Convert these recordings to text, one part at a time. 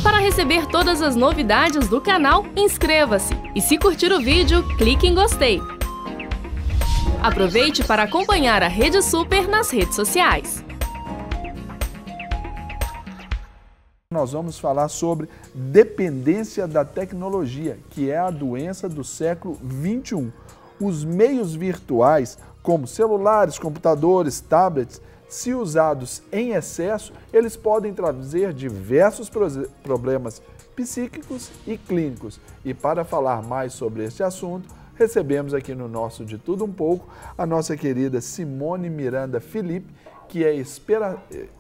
Para receber todas as novidades do canal, inscreva-se e se curtir o vídeo, clique em gostei. Aproveite para acompanhar a Rede Super nas redes sociais. Nós vamos falar sobre dependência da tecnologia, que é a doença do século XXI. Os meios virtuais, como celulares, computadores, tablets, se usados em excesso, eles podem trazer diversos problemas psíquicos e clínicos. E para falar mais sobre este assunto, recebemos aqui no nosso De Tudo Um Pouco a nossa querida Simone Miranda Felipe, que é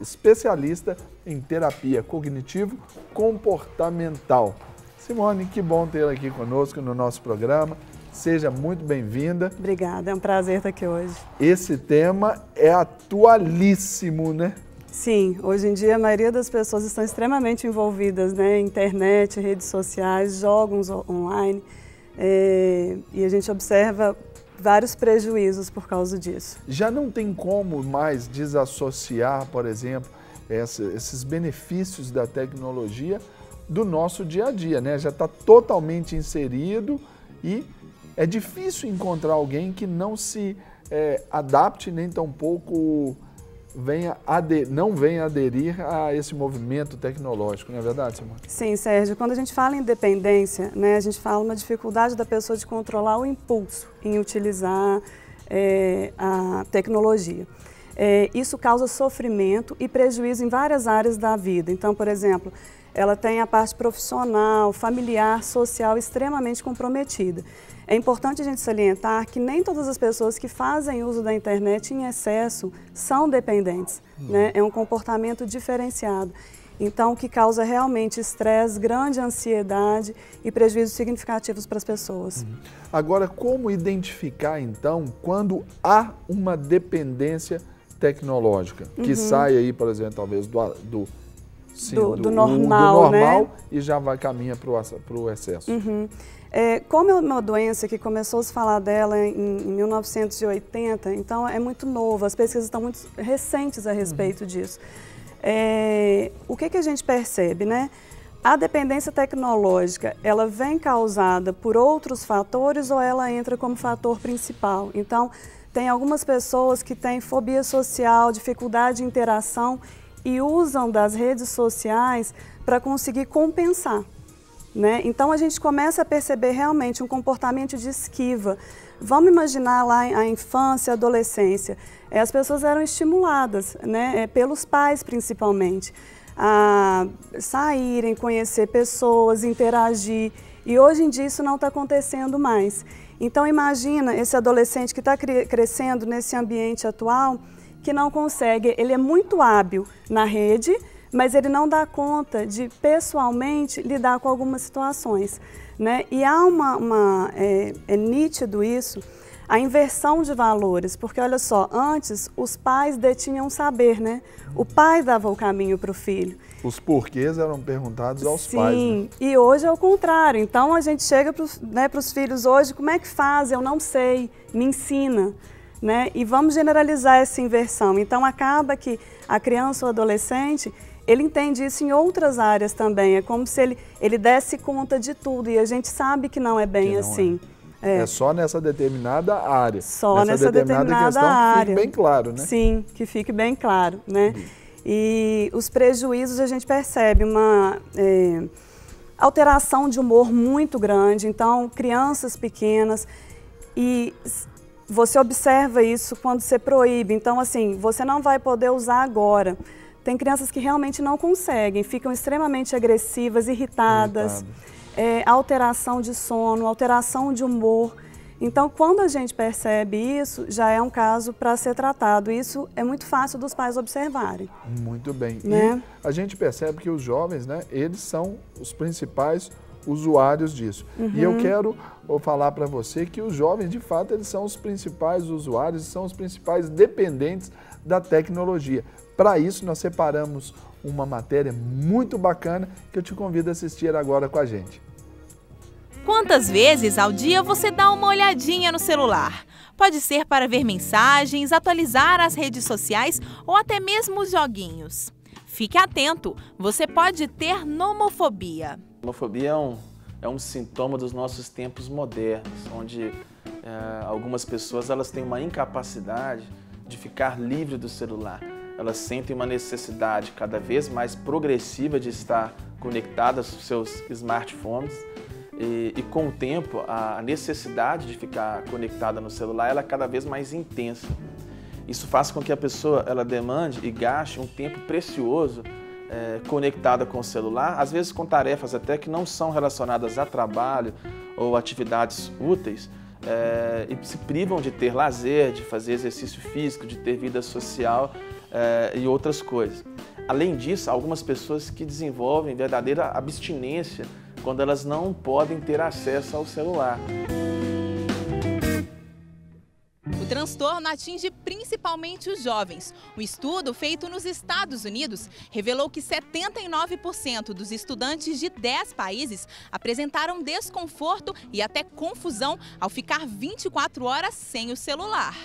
especialista em terapia cognitivo-comportamental. Simone, que bom tê-la aqui conosco no nosso programa. Seja muito bem-vinda. Obrigada, é um prazer estar aqui hoje. Esse tema é atualíssimo, né? Sim, hoje em dia a maioria das pessoas estão extremamente envolvidas, né? Internet, redes sociais, jogos online, e a gente observa vários prejuízos por causa disso. Já não tem como mais desassociar, por exemplo, esses benefícios da tecnologia do nosso dia a dia, né? Já está totalmente inserido e é difícil encontrar alguém que não se adapte, nem tampouco não venha aderir a esse movimento tecnológico, não é verdade, Simone? Sim, Sérgio. Quando a gente fala em dependência, né, a gente fala uma dificuldade da pessoa de controlar o impulso em utilizar a tecnologia. Isso causa sofrimento e prejuízo em várias áreas da vida. Então, por exemplo, ela tem a parte profissional, familiar, social extremamente comprometida. É importante a gente salientar que nem todas as pessoas que fazem uso da internet em excesso são dependentes, né? É um comportamento diferenciado. Então, o que causa realmente estresse, grande ansiedade e prejuízos significativos para as pessoas. Agora, como identificar, então, quando há uma dependência tecnológica, que sai aí, por exemplo, talvez do normal, né? E já caminha para o excesso? Como é uma doença que começou a se falar dela em 1980, então é muito novo, as pesquisas estão muito recentes a respeito disso. O que a gente percebe, né? A dependência tecnológica, ela vem causada por outros fatores ou ela entra como fator principal? Então, tem algumas pessoas que têm fobia social, dificuldade de interação e usam das redes sociais para conseguir compensar, né? Então a gente começa a perceber realmente um comportamento de esquiva. Vamos imaginar lá a infância, a adolescência. As pessoas eram estimuladas, né? Pelos pais principalmente, a saírem, conhecer pessoas, interagir. E hoje em dia isso não está acontecendo mais. Então imagina esse adolescente que está crescendo nesse ambiente atual, que não consegue, ele é muito hábil na rede, mas ele não dá conta de pessoalmente lidar com algumas situações, né? E há é nítido isso, a inversão de valores, porque olha só, antes os pais detinham saber, né? O pai dava o caminho para o filho. Os porquês eram perguntados aos pais. Sim, né? E hoje é o contrário. Então a gente chega para os filhos hoje, como é que faz? Eu não sei, me ensina. Né? E vamos generalizar essa inversão. Então acaba que a criança ou adolescente, ele entende isso em outras áreas também. É como se ele desse conta de tudo e a gente sabe que não é bem assim. É só nessa determinada área. Só nessa determinada questão área. Que fique bem claro, né? Sim, que fique bem claro, né? E os prejuízos a gente percebe uma alteração de humor muito grande. Então, crianças pequenas e você observa isso quando você proíbe. Então, assim, você não vai poder usar agora. Tem crianças que realmente não conseguem, ficam extremamente agressivas, irritadas, alteração de sono, alteração de humor. Então, quando a gente percebe isso, já é um caso para ser tratado. Isso é muito fácil dos pais observarem. Muito bem. Né? E a gente percebe que os jovens, né, eles são os principais usuários disso. E eu quero falar para você que os jovens, de fato, eles são os principais usuários, são os principais dependentes da tecnologia. Para isso, nós separamos uma matéria muito bacana que eu te convido a assistir agora com a gente. Quantas vezes ao dia você dá uma olhadinha no celular? Pode ser para ver mensagens, atualizar as redes sociais ou até mesmo os joguinhos. Fique atento, você pode ter nomofobia. Nomofobia é um sintoma dos nossos tempos modernos, onde algumas pessoas elas têm uma incapacidade de ficar livre do celular. Elas sentem uma necessidade cada vez mais progressiva de estar conectadas aos seus smartphones e com o tempo a necessidade de ficar conectada no celular ela é cada vez mais intensa. Isso faz com que a pessoa ela demande e gaste um tempo precioso conectada com o celular, às vezes com tarefas até que não são relacionadas a trabalho ou atividades úteis, e se privam de ter lazer, de fazer exercício físico, de ter vida social e outras coisas. Além disso, algumas pessoas que desenvolvem verdadeira abstinência quando elas não podem ter acesso ao celular. O transtorno atinge principalmente os jovens. Um estudo feito nos Estados Unidos revelou que 79% dos estudantes de 10 países apresentaram desconforto e até confusão ao ficar 24 horas sem o celular.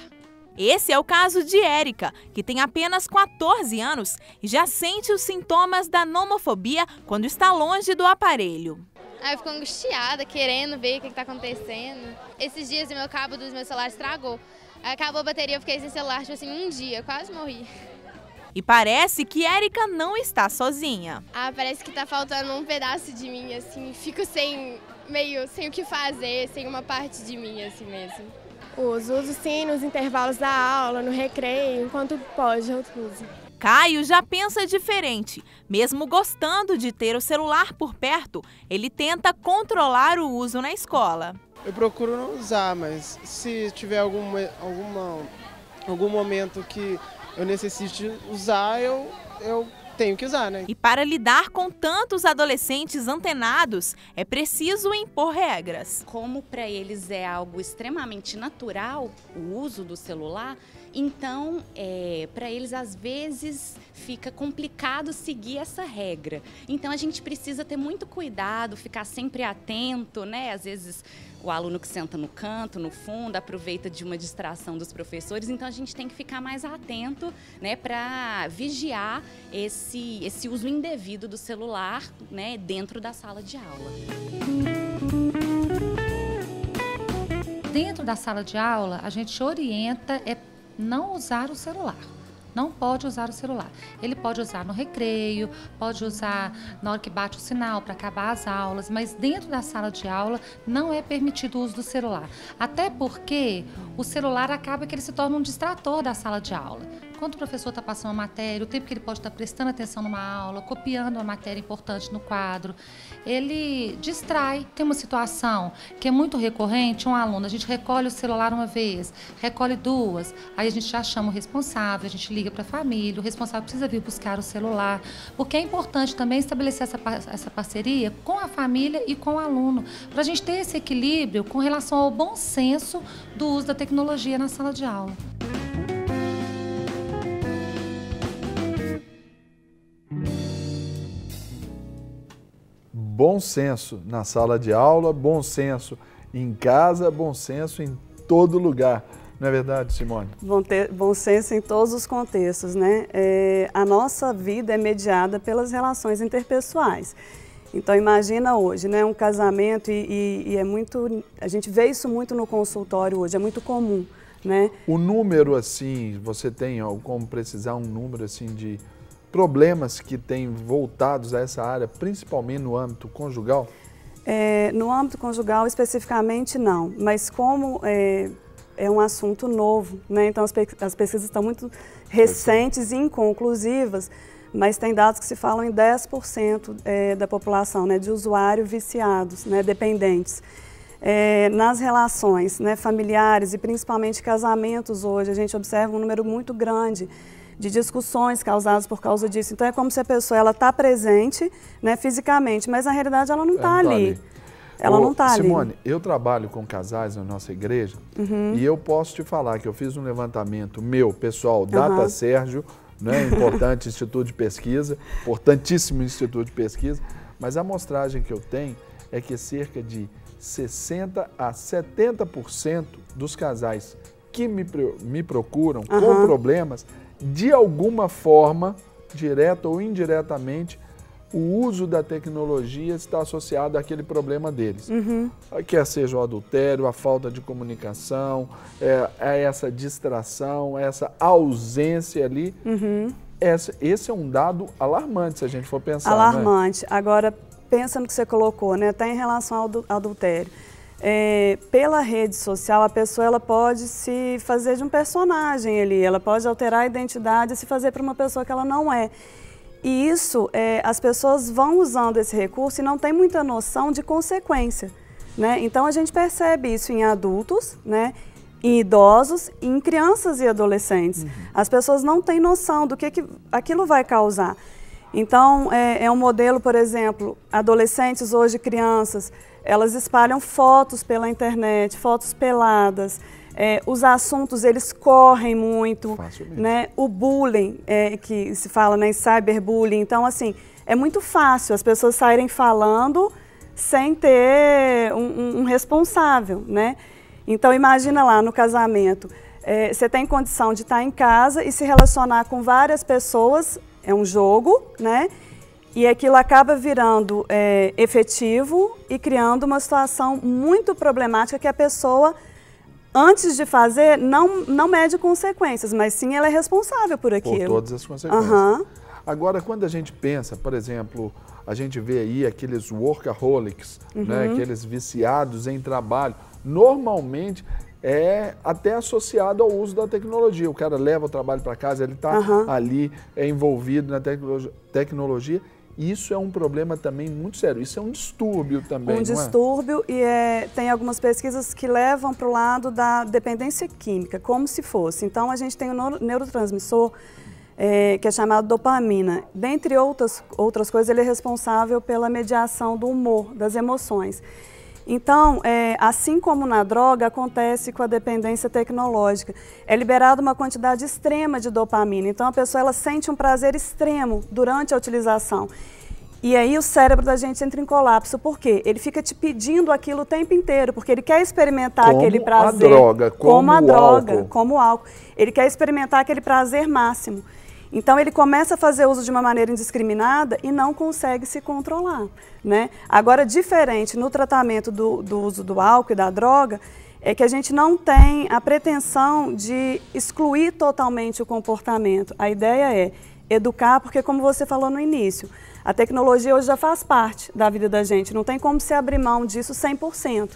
Esse é o caso de Érica, que tem apenas 14 anos e já sente os sintomas da nomofobia quando está longe do aparelho. Aí eu fico angustiada, querendo ver o que está acontecendo. Esses dias o meu cabo do meu celular estragou. Acabou a bateria, eu fiquei sem celular, tipo assim, um dia, quase morri. E parece que Érica não está sozinha. Parece que tá faltando um pedaço de mim, assim, fico sem o que fazer, sem uma parte de mim, assim mesmo. Uso sim nos intervalos da aula, no recreio, enquanto pode, eu uso. Caio já pensa diferente. Mesmo gostando de ter o celular por perto, ele tenta controlar o uso na escola. Eu procuro não usar, mas se tiver algum momento que eu necessite usar, eu tenho que usar, né? E para lidar com tantos adolescentes antenados, é preciso impor regras. Como para eles é algo extremamente natural, o uso do celular, então para eles às vezes fica complicado seguir essa regra. Então a gente precisa ter muito cuidado, ficar sempre atento, né? Às vezes o aluno que senta no canto, no fundo, aproveita de uma distração dos professores, então a gente tem que ficar mais atento, né, para vigiar esse uso indevido do celular, né, dentro da sala de aula. Dentro da sala de aula, a gente orienta não usar o celular. Não pode usar o celular. Ele pode usar no recreio, pode usar na hora que bate o sinal para acabar as aulas, mas dentro da sala de aula não é permitido o uso do celular. Até porque o celular acaba que ele se torna um distrator da sala de aula. Quando o professor está passando uma matéria, o tempo que ele pode estar prestando atenção numa aula, copiando uma matéria importante no quadro, ele distrai. Tem uma situação que é muito recorrente, um aluno, a gente recolhe o celular uma vez, recolhe duas, aí a gente já chama o responsável, a gente liga para a família, o responsável precisa vir buscar o celular, porque é importante também estabelecer essa parceria com a família e com o aluno, para a gente ter esse equilíbrio com relação ao bom senso do uso da tecnologia na sala de aula. Bom senso na sala de aula, bom senso em casa, bom senso em todo lugar. Não é verdade, Simone? Bom senso em todos os contextos, né? A nossa vida é mediada pelas relações interpessoais. Então, imagina hoje, né, um casamento e é muito... A gente vê isso muito no consultório hoje, é muito comum, né? O número, assim, você tem como precisar um número, assim, de problemas que têm voltados a essa área, principalmente no âmbito conjugal? No âmbito conjugal, especificamente, não. Mas como é um assunto novo, né? Então as pesquisas estão muito recentes e inconclusivas, mas tem dados que se falam em 10% da população, né, de usuários viciados, né, dependentes. Nas relações, né, familiares e principalmente casamentos hoje, a gente observa um número muito grande de discussões causadas por causa disso. Então é como se a pessoa está presente, né, fisicamente, mas na realidade ela não está ali. Ela não está ali. Simone, eu trabalho com casais na nossa igreja e eu posso te falar que eu fiz um levantamento meu, pessoal, Data Sérgio, né, importante instituto de pesquisa, importantíssimo instituto de pesquisa, mas a amostragem que eu tenho é que cerca de 60% a 70% dos casais que me procuram com problemas, de alguma forma, direta ou indiretamente, o uso da tecnologia está associado àquele problema deles. Quer seja o adultério, a falta de comunicação, essa distração, essa ausência ali. Esse é um dado alarmante, se a gente for pensar. Alarmante. Né? Agora, pensa no que você colocou, né? Até em relação ao adultério. Pela rede social, a pessoa ela pode se fazer de um personagem ali, ela pode alterar a identidade e se fazer para uma pessoa que ela não é. E isso, as pessoas vão usando esse recurso e não tem muita noção de consequência, né? Então a gente percebe isso em adultos, né? Em idosos e em crianças e adolescentes. As pessoas não têm noção do que aquilo vai causar. Então, é um modelo, por exemplo, adolescentes hoje, crianças, elas espalham fotos pela internet, fotos peladas. Os assuntos, eles correm muito, né? O bullying, que se fala, né, em cyberbullying. Então, assim, é muito fácil as pessoas saírem falando sem ter um responsável, né? Então, imagina lá no casamento, você tem condição de estar em casa e se relacionar com várias pessoas, é um jogo, né? E aquilo acaba virando efetivo e criando uma situação muito problemática que a pessoa, antes de fazer, não mede consequências, mas sim ela é responsável por aquilo. Por todas as consequências. Agora, quando a gente pensa, por exemplo, a gente vê aí aqueles workaholics, né, aqueles viciados em trabalho, normalmente é até associado ao uso da tecnologia. O cara leva o trabalho para casa, ele está ali envolvido na tecnologia. Isso é um problema também muito sério. Isso é um distúrbio também, Um distúrbio e tem algumas pesquisas que levam para o lado da dependência química, como se fosse. Então, a gente tem um neurotransmissor que é chamado dopamina. Dentre outras coisas, ele é responsável pela mediação do humor, das emoções. Então, assim como na droga, acontece com a dependência tecnológica. É liberada uma quantidade extrema de dopamina. Então, a pessoa ela sente um prazer extremo durante a utilização. E aí o cérebro da gente entra em colapso. Por quê? Ele fica te pedindo aquilo o tempo inteiro, porque ele quer experimentar aquele prazer. Como a droga, como o álcool. Ele quer experimentar aquele prazer máximo. Então, ele começa a fazer uso de uma maneira indiscriminada e não consegue se controlar, né? Agora, diferente no tratamento do uso do álcool e da droga, é que a gente não tem a pretensão de excluir totalmente o comportamento. A ideia é educar, porque como você falou no início, a tecnologia hoje já faz parte da vida da gente, não tem como se abrir mão disso 100%,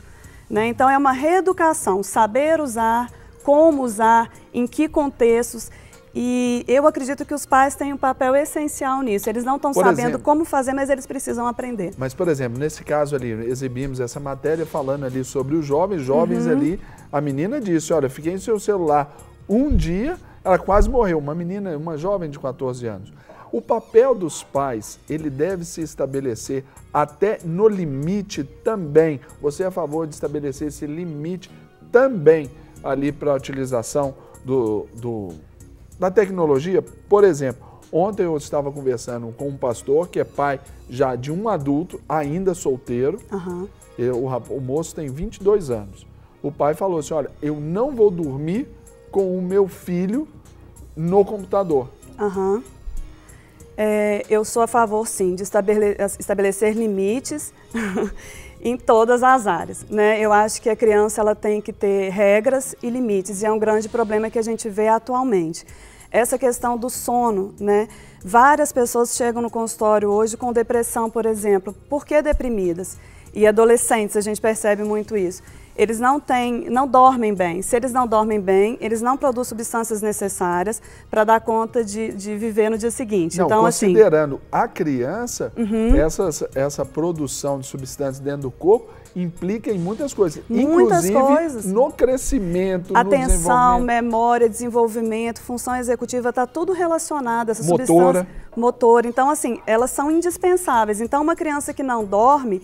né? Então, é uma reeducação, saber usar, como usar, em que contextos. E eu acredito que os pais têm um papel essencial nisso. Eles não estão sabendo como fazer, mas eles precisam aprender. Mas, por exemplo, nesse caso ali, exibimos essa matéria falando ali sobre os jovens ali. A menina disse, olha, fiquei em seu celular um dia, ela quase morreu. Uma jovem de 14 anos. O papel dos pais, ele deve se estabelecer até no limite também. Você é a favor de estabelecer esse limite também ali para a utilização da tecnologia? Por exemplo, ontem eu estava conversando com um pastor que é pai já de um adulto, ainda solteiro. O moço tem 22 anos. O pai falou assim, olha, eu não vou dormir com o meu filho no computador. Eu sou a favor, sim, de estabelecer limites em todas as áreas, né? Eu acho que a criança ela tem que ter regras e limites, e é um grande problema que a gente vê atualmente. Essa questão do sono, né? Várias pessoas chegam no consultório hoje com depressão, por exemplo. Por que deprimidas? E adolescentes, a gente percebe muito isso. Eles não dormem bem. Se eles não dormem bem, eles não produzem substâncias necessárias para dar conta de viver no dia seguinte. Não, então, considerando a criança, essa produção de substâncias dentro do corpo implica em muitas coisas. Inclusive no crescimento, atenção, no desenvolvimento. memória, desenvolvimento, função executiva, está tudo relacionado. Essa motora. Motor. Então, assim, elas são indispensáveis. Então, uma criança que não dorme,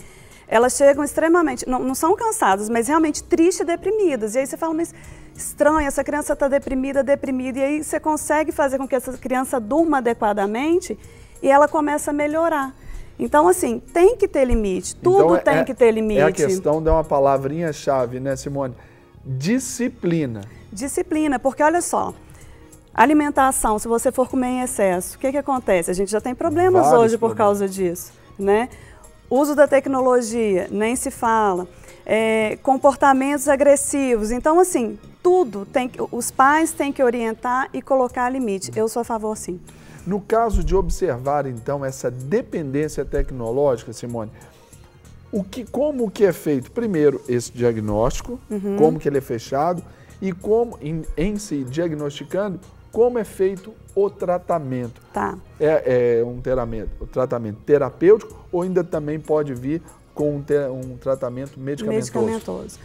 elas chegam extremamente, não são cansadas, mas realmente tristes e deprimidas. E aí você fala, mas estranho, essa criança está deprimida. E aí você consegue fazer com que essa criança durma adequadamente e ela começa a melhorar. Então, assim, tem que ter limite, tudo tem que ter limite. É a questão de uma palavrinha-chave, né, Simone? Disciplina. Disciplina, porque olha só, Alimentação, se você for comer em excesso, o que acontece? A gente já tem problemas hoje por causa disso, né? Uso da tecnologia, nem se fala. Comportamentos agressivos. Então, assim, tudo os pais têm que orientar e colocar limite. Eu sou a favor, sim. No caso de observar, então, essa dependência tecnológica, Simone, como que é feito? Primeiro, esse diagnóstico, como que ele é fechado e como, em se diagnosticando, como é feito o tratamento. Tá. É um tratamento terapêutico ou ainda também pode vir com um tratamento medicamentoso?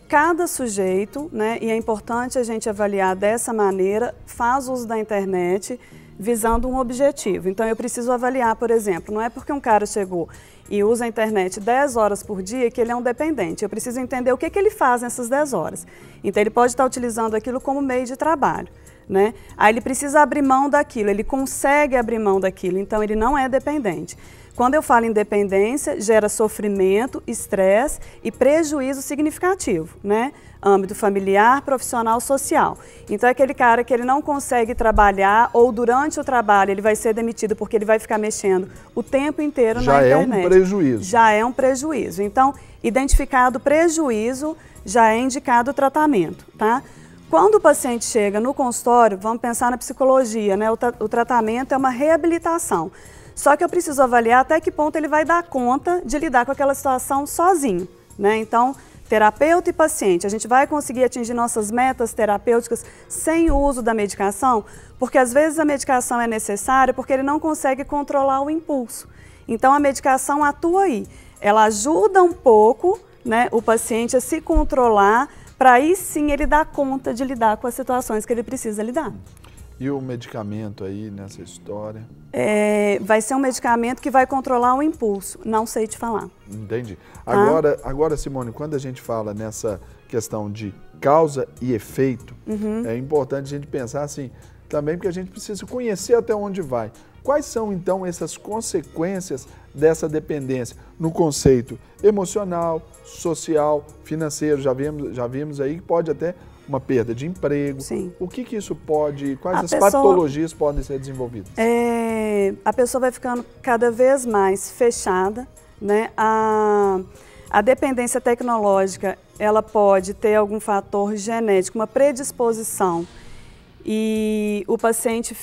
Cada sujeito, né, e é importante a gente avaliar dessa maneira, faz uso da internet visando um objetivo. Então, eu preciso avaliar, por exemplo, não é porque um cara chegou e usa a internet 10 horas por dia que ele é um dependente. Eu preciso entender o que ele faz nessas 10 horas. Então, ele pode estar utilizando aquilo como meio de trabalho, né? Aí ele precisa abrir mão daquilo, ele consegue abrir mão daquilo, então ele não é dependente. Quando eu falo em dependência, gera sofrimento, estresse e prejuízo significativo, né? Âmbito familiar, profissional, social. Então é aquele cara que ele não consegue trabalhar ou durante o trabalho ele vai ser demitido porque ele vai ficar mexendo o tempo inteiro na internet. Já é um prejuízo. Já é um prejuízo. Então, identificado o prejuízo, já é indicado o tratamento, tá? Quando o paciente chega no consultório, vamos pensar na psicologia, né? O tratamento é uma reabilitação. Só que eu preciso avaliar até que ponto ele vai dar conta de lidar com aquela situação sozinho, né? Então, terapeuta e paciente, a gente vai conseguir atingir nossas metas terapêuticas sem o uso da medicação? Porque às vezes a medicação é necessária porque ele não consegue controlar o impulso. Então, a medicação atua aí. Ela ajuda um pouco, né, o paciente a se controlar para aí sim ele dar conta de lidar com as situações que ele precisa lidar. E o medicamento aí nessa história? Vai ser um medicamento que vai controlar o impulso, não sei te falar. Entendi. Tá? Agora, Simone, quando a gente fala nessa questão de causa e efeito, é importante a gente pensar assim, também porque a gente precisa conhecer até onde vai. Quais são, então, essas consequências dessa dependência no conceito emocional, social, financeiro? Já vimos aí que pode até uma perda de emprego. Sim. O que isso pode, quais as patologias podem ser desenvolvidas? A pessoa vai ficando cada vez mais fechada, né? A dependência tecnológica, ela pode ter algum fator genético, uma predisposição. E o paciente,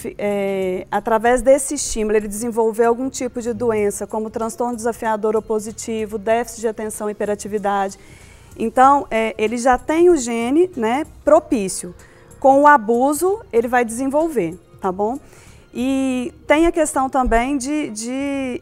através desse estímulo, ele desenvolver algum tipo de doença, como transtorno desafiador opositivo, déficit de atenção e hiperatividade. Então, ele já tem o gene, né, propício. Com o abuso, ele vai desenvolver, tá bom? E tem a questão também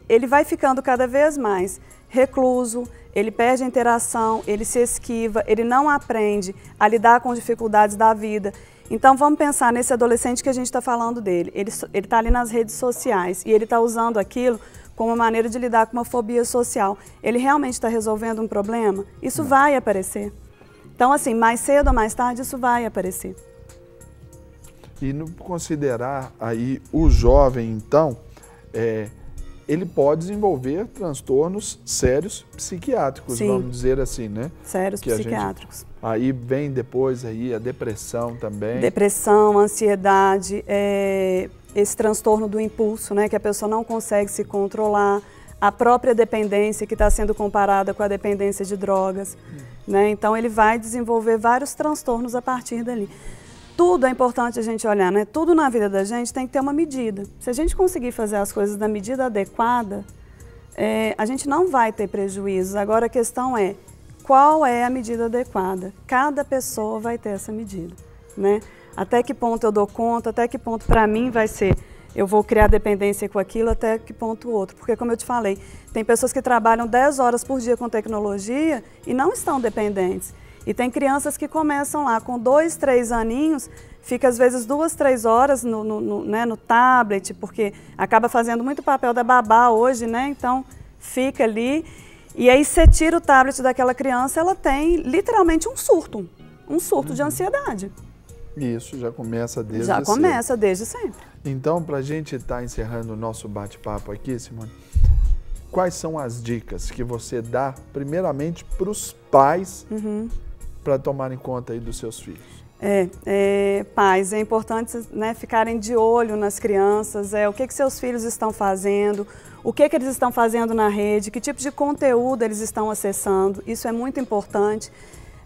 ele vai ficando cada vez mais recluso, ele perde a interação, ele se esquiva, ele não aprende a lidar com dificuldades da vida. Então, vamos pensar nesse adolescente que a gente está falando dele. Ele está ali nas redes sociais e ele está usando aquilo como uma maneira de lidar com uma fobia social. Ele realmente está resolvendo um problema? Isso vai aparecer. Então, assim, mais cedo ou mais tarde, isso vai aparecer. E no considerar aí o jovem, então, ele pode desenvolver transtornos sérios psiquiátricos, sim, vamos dizer assim, né? Sérios psiquiátricos. Aí vem depois aí a depressão também. Depressão, ansiedade, esse transtorno do impulso, né? Que a pessoa não consegue se controlar, a própria dependência que está sendo comparada com a dependência de drogas, né? Então ele vai desenvolver vários transtornos a partir dali. Tudo é importante a gente olhar, né? Tudo na vida da gente tem que ter uma medida. Se a gente conseguir fazer as coisas na medida adequada, a gente não vai ter prejuízos. Agora a questão é, qual é a medida adequada? Cada pessoa vai ter essa medida, né? Até que ponto eu dou conta, até que ponto para mim vai ser, eu vou criar dependência com aquilo, até que ponto o outro. Porque como eu te falei, tem pessoas que trabalham 10 horas por dia com tecnologia e não estão dependentes. E tem crianças que começam lá com 2, 3 aninhos, fica às vezes 2, 3 horas no tablet, porque acaba fazendo muito papel da babá hoje, né? Então fica ali. E aí você tira o tablet daquela criança, ela tem literalmente um surto de ansiedade. Isso já começa desde Já cedo. começa desde sempre. Então, para a gente estar encerrando o nosso bate-papo aqui, Simone, quais são as dicas que você dá, primeiramente, para os pais para tomarem conta aí dos seus filhos? Pais, é importante, né, ficarem de olho nas crianças, o que seus filhos estão fazendo, o que eles estão fazendo na rede, que tipo de conteúdo eles estão acessando, isso é muito importante.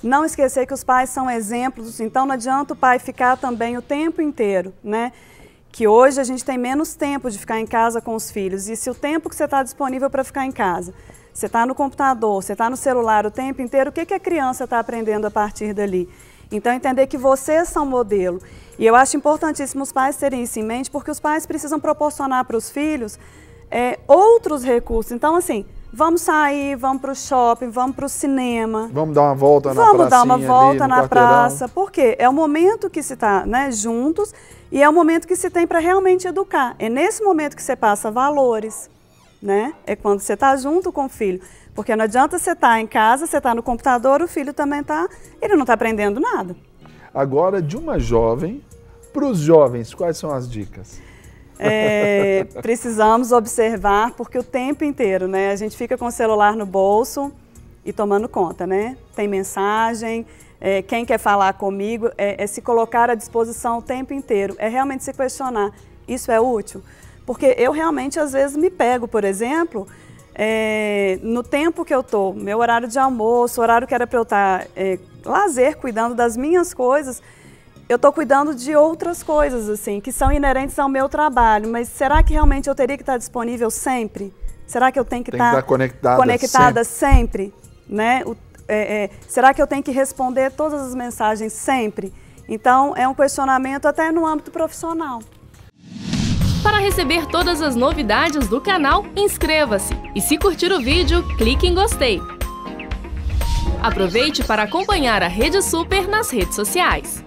Não esquecer que os pais são exemplos, então não adianta o pai ficar também o tempo inteiro, né? Que hoje a gente tem menos tempo de ficar em casa com os filhos, e se o tempo que você está disponível para ficar em casa, você está no computador, você está no celular o tempo inteiro, o que a criança está aprendendo a partir dali? Então, entender que vocês são modelo. E eu acho importantíssimo os pais terem isso em mente, porque os pais precisam proporcionar para os filhos outros recursos. Então, assim, vamos sair, vamos para o shopping, vamos para o cinema. Vamos dar uma volta na praça. Vamos dar uma volta na praça. Por quê? É o momento que se está, né, juntos e é o momento que se tem para realmente educar. É nesse momento que você passa valores, né? É quando você está junto com o filho. Porque não adianta você estar em casa, você está no computador, o filho também está, ele não está aprendendo nada. Agora, de uma jovem para os jovens, quais são as dicas? Precisamos observar, porque o tempo inteiro, né, a gente fica com o celular no bolso e tomando conta, né? Tem mensagem, quem quer falar comigo, se colocar à disposição o tempo inteiro, é realmente se questionar, isso é útil? Porque eu realmente, às vezes, me pego, por exemplo, no tempo que eu estou, meu horário de almoço, horário que era para eu estar lazer, cuidando das minhas coisas, eu estou cuidando de outras coisas, assim, que são inerentes ao meu trabalho, mas será que realmente eu teria que estar disponível sempre? Será que eu tenho que estar conectada sempre? Né? Será que eu tenho que responder todas as mensagens sempre? Então, é um questionamento até no âmbito profissional. Para receber todas as novidades do canal, inscreva-se e se curtir o vídeo, clique em gostei. Aproveite para acompanhar a Rede Super nas redes sociais.